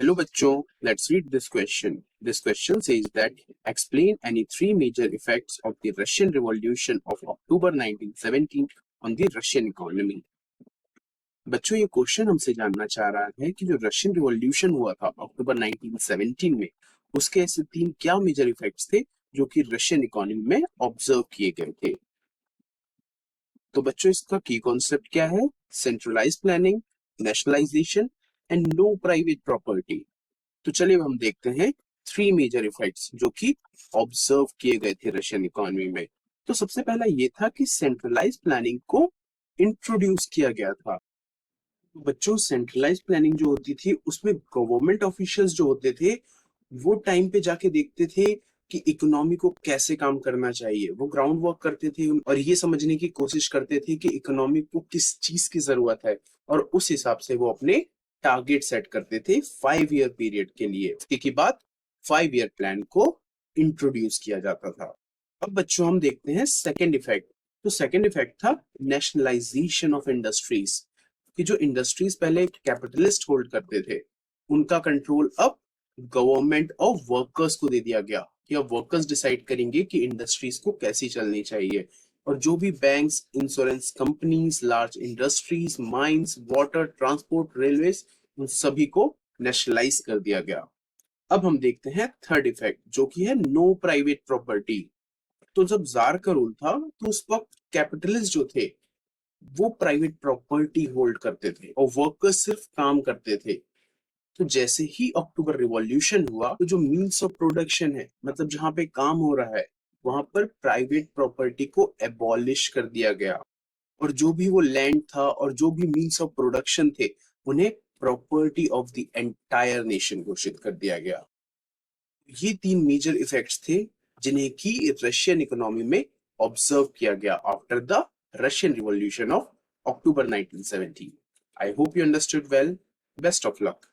Hello बच्चों, let's read this question. This question says that explain any three major effects of the Russian Revolution of October 1917 on the Russian economy. बच्चों ये question हमसे जानना चाह रहा है कि जो रशियन रिवॉल्यूशन हुआ था अक्टूबर 1917 में, उसके ऐसे तीन क्या मेजर इफेक्ट्स थे जो कि रशियन इकोनॉमी में ऑब्जर्व किए गए थे। तो बच्चों इसका की कॉन्सेप्ट क्या है? Centralize planning, nationalization and no private property. तो चलिए हम देखते हैं थ्री मेजर इफेक्ट्स जो कि ऑब्जर्व किए गए थे रशियन इकोनॉमी में। तो सबसे पहला ये था कि सेंट्रलाइज प्लानिंग को इंट्रोड्यूस किया गया था। बच्चों सेंट्रलाइज प्लानिंग जो होती थी उसमें गवर्नमेंट ऑफिशियल्स जो होते थे वो टाइम पे जाके देखते थे कि इकोनॉमी को कैसे काम करना चाहिए। वो ग्राउंड वर्क करते थे और ये समझने की कोशिश करते थे कि इकोनॉमी को किस चीज की जरूरत है और उस हिसाब से वो अपने टारगेट सेट करते थे 5 ईयर पीरियड के लिए। उसके बाद 5 ईयर प्लान को इंट्रोड्यूस किया जाता था। अब बच्चों हम देखते हैं सेकेंड इफेक्ट। तो सेकेंड इफेक्ट था नेशनलाइजेशन ऑफ इंडस्ट्रीज, कि जो इंडस्ट्रीज पहले कैपिटलिस्ट होल्ड करते थे उनका कंट्रोल अब गवर्नमेंट और वर्कर्स को दे दिया गया कि अब वर्कर्स डिसाइड करेंगे कि इंडस्ट्रीज को कैसी चलनी चाहिए। और जो भी banks, insurance companies, large industries, mines, water, transport, railways, उन सभी को नेशनलाइज कर दिया गया। अब हम देखते हैं थर्ड इफेक्ट जो कि है नो प्राइवेट प्रॉपर्टी। तो जब जार का रूल था तो उस वक्त कैपिटलिस्ट जो थे वो प्राइवेट प्रॉपर्टी होल्ड करते थे और वर्कर्स सिर्फ काम करते थे। तो जैसे ही अक्टूबर रिवॉल्यूशन हुआ तो जो मीन्स ऑफ प्रोडक्शन है, मतलब जहां पे काम हो रहा है, वहां पर प्राइवेट प्रॉपर्टी को एबॉलिश कर दिया गया और जो भी वो लैंड था और जो भी मीन्स ऑफ प्रोडक्शन थे उन्हें property of the entire nation घोषित कर दिया गया। ये तीन मेजर इफेक्ट्स थे जिन्हें की रशियन इकोनॉमी में ऑब्जर्व किया गया after the Russian revolution of October 1917. I hope you understood well. Best of luck.